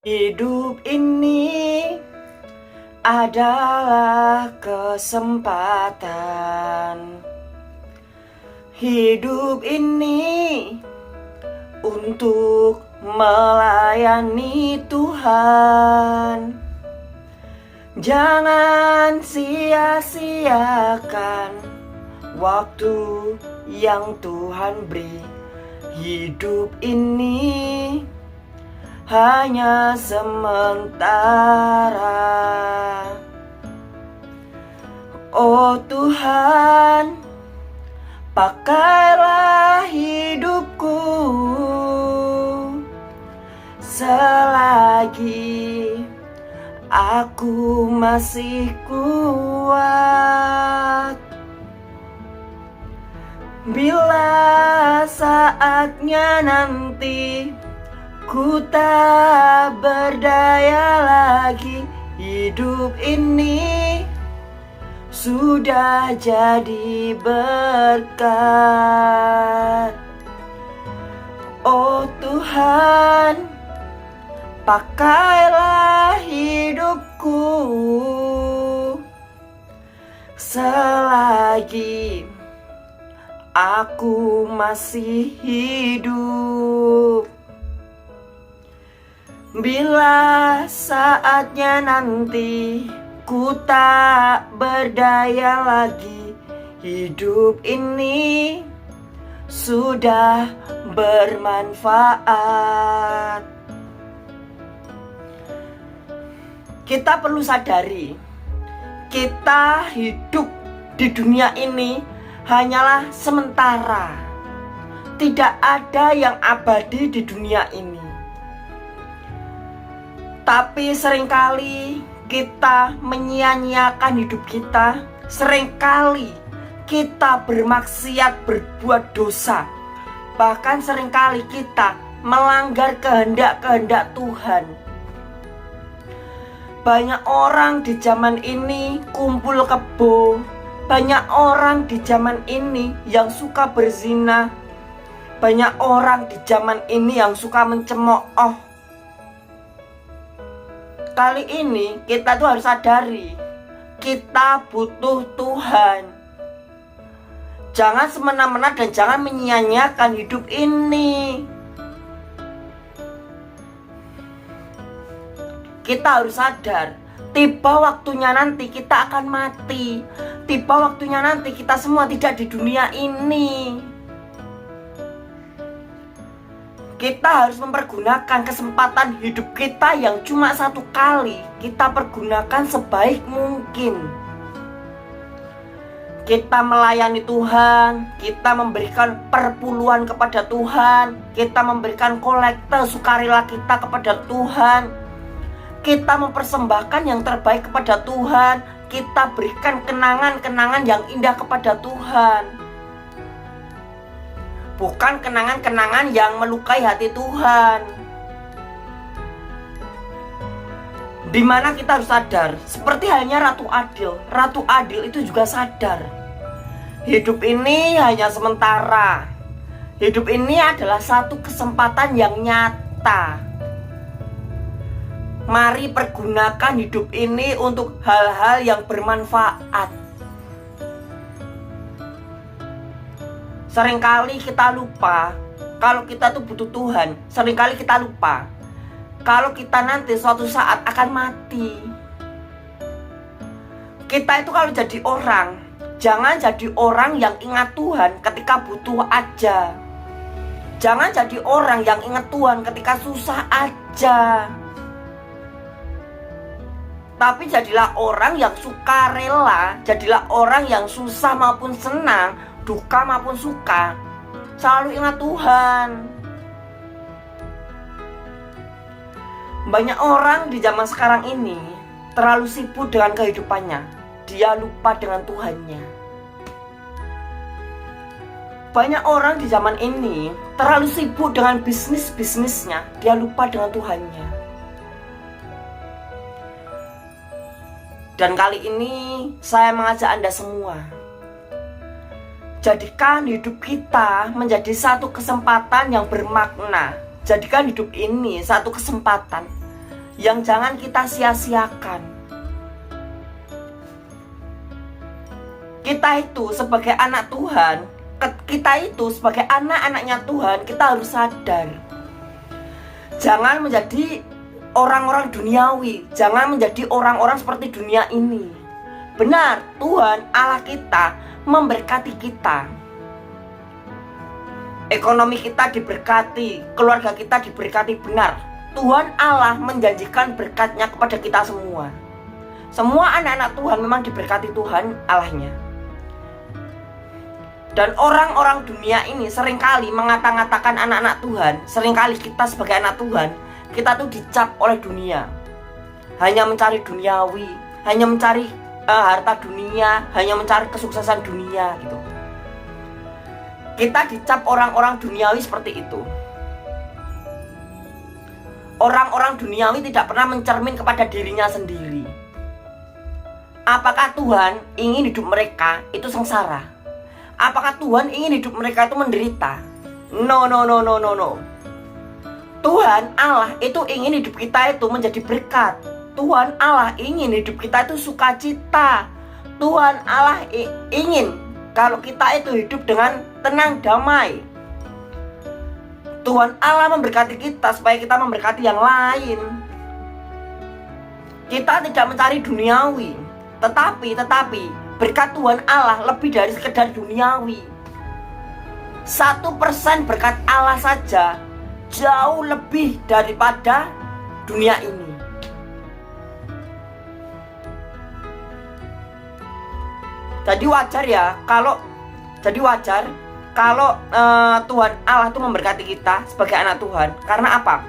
Hidup ini adalah kesempatan. Hidup ini untuk melayani Tuhan. Jangan sia-siakan waktu yang Tuhan beri. Hidup ini hanya sementara. Oh Tuhan, pakailah hidupku selagi aku masih kuat. Bila saatnya nanti ku tak berdaya lagi, hidup ini sudah jadi berkat. Oh Tuhan, pakailah hidupku selagi aku masih hidup. Bila saatnya nanti ku tak berdaya lagi, hidup ini sudah bermanfaat. Kita perlu sadari, kita hidup di dunia ini hanyalah sementara. Tidak ada yang abadi di dunia ini. Tapi seringkali kita menyia-nyiakan hidup kita. Seringkali kita bermaksiat, berbuat dosa. Bahkan seringkali kita melanggar kehendak-kehendak Tuhan. Banyak orang di zaman ini kumpul kebo. Banyak orang di zaman ini yang suka berzina. Banyak orang di zaman ini yang suka mencemooh. Kali ini kita tuh harus sadari, kita butuh Tuhan. Jangan semena-mena dan jangan menyia-nyiakan hidup ini. Kita harus sadar, tiba waktunya nanti kita akan mati. Tiba waktunya nanti kita semua tidak di dunia ini. Kita harus mempergunakan kesempatan hidup kita yang cuma satu kali. Kita pergunakan sebaik mungkin. Kita melayani Tuhan, kita memberikan perpuluhan kepada Tuhan, kita memberikan kolekte sukarela kita kepada Tuhan, kita mempersembahkan yang terbaik kepada Tuhan, kita berikan kenangan-kenangan yang indah kepada Tuhan. Bukan kenangan-kenangan yang melukai hati Tuhan. Dimana kita harus sadar, seperti halnya Ratu Adil. Ratu Adil itu juga sadar, hidup ini hanya sementara. Hidup ini adalah satu kesempatan yang nyata. Mari pergunakan hidup ini untuk hal-hal yang bermanfaat. Seringkali kita lupa kalau kita tuh butuh Tuhan. Seringkali kita lupa kalau kita nanti suatu saat akan mati. Kita itu kalau jadi orang, jangan jadi orang yang ingat Tuhan ketika butuh aja. Jangan jadi orang yang ingat Tuhan ketika susah aja. Tapi jadilah orang yang sukarela. Jadilah orang yang susah maupun senang, duka maupun suka, selalu ingat Tuhan. Banyak orang di zaman sekarang ini terlalu sibuk dengan kehidupannya. Dia lupa dengan Tuhannya. Banyak orang di zaman ini terlalu sibuk dengan bisnisnya. Dia lupa dengan Tuhannya. Dan kali ini saya mengajak Anda semua, jadikan hidup kita menjadi satu kesempatan yang bermakna. Jadikan hidup ini satu kesempatan yang jangan kita sia-siakan. Kita itu sebagai anak Tuhan, kita itu sebagai anak-anaknya Tuhan, kita harus sadar. Jangan menjadi orang-orang duniawi, jangan menjadi orang-orang seperti dunia ini. Benar, Tuhan Allah kita memberkati kita. Ekonomi kita diberkati, keluarga kita diberkati, benar. Tuhan Allah menjanjikan berkatnya kepada kita semua. Semua anak-anak Tuhan memang diberkati Tuhan Allahnya. Dan orang-orang dunia ini seringkali mengata-ngatakan anak-anak Tuhan. Seringkali kita sebagai anak Tuhan, kita tuh dicap oleh dunia. Hanya mencari duniawi, hanya mencari harta dunia, hanya mencari kesuksesan dunia gitu. Kita dicap orang-orang duniawi seperti itu. Orang-orang duniawi tidak pernah mencermin kepada dirinya sendiri. Apakah Tuhan ingin hidup mereka itu sengsara? Apakah Tuhan ingin hidup mereka itu menderita? No. Tuhan Allah itu ingin hidup kita itu menjadi berkat. Tuhan Allah ingin hidup kita itu sukacita. Tuhan Allah ingin kalau kita itu hidup dengan tenang, damai. Tuhan Allah memberkati kita supaya kita memberkati yang lain. Kita tidak mencari duniawi, tetapi berkat Tuhan Allah lebih dari sekedar duniawi. 1% berkat Allah saja jauh lebih daripada dunia ini. Jadi wajar kalau Tuhan Allah itu memberkati kita sebagai anak Tuhan. Karena apa?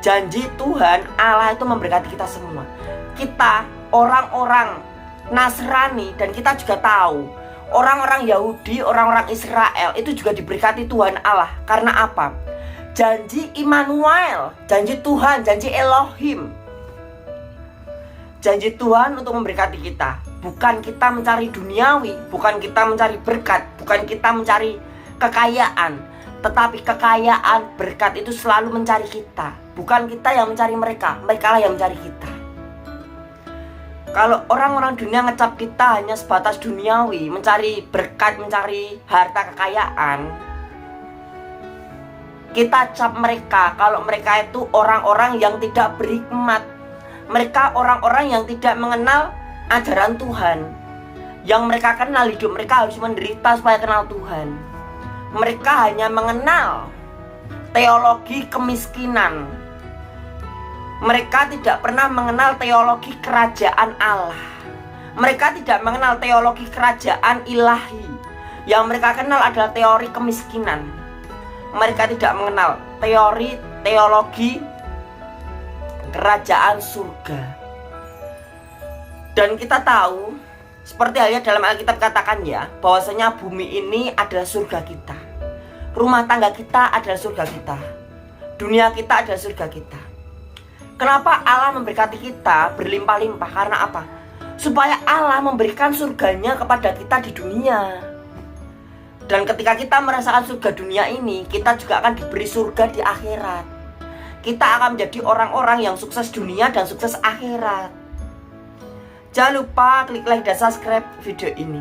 Janji Tuhan Allah itu memberkati kita semua. Kita orang-orang Nasrani, dan kita juga tahu orang-orang Yahudi, orang-orang Israel itu juga diberkati Tuhan Allah. Karena apa? Janji Immanuel, janji Tuhan, janji Elohim. Janji Tuhan untuk memberkati kita. Bukan kita mencari duniawi, bukan kita mencari berkat, bukan kita mencari kekayaan. Tetapi kekayaan, berkat itu selalu mencari kita. Bukan kita yang mencari mereka, mereka lah yang mencari kita. Kalau orang-orang dunia ngecap kita hanya sebatas duniawi, mencari berkat, mencari harta kekayaan, kita cap mereka kalau mereka itu orang-orang yang tidak berhikmat. Mereka orang-orang yang tidak mengenal ajaran Tuhan. Yang mereka kenal hidup mereka harus menderita supaya kenal Tuhan. Mereka hanya mengenal teologi kemiskinan. Mereka tidak pernah mengenal teologi kerajaan Allah. Mereka tidak mengenal teologi kerajaan ilahi. Yang mereka kenal adalah teori kemiskinan. Mereka tidak mengenal teologi kerajaan surga. Dan kita tahu, seperti halnya dalam Alkitab katakan ya, bahwasanya bumi ini adalah surga kita. Rumah tangga kita adalah surga kita. Dunia kita adalah surga kita. Kenapa Allah memberkati kita berlimpah-limpah? Karena apa? Supaya Allah memberikan surganya kepada kita di dunia. Dan ketika kita merasakan surga dunia ini, kita juga akan diberi surga di akhirat. Kita akan menjadi orang-orang yang sukses dunia dan sukses akhirat. Jangan lupa klik like dan subscribe video ini.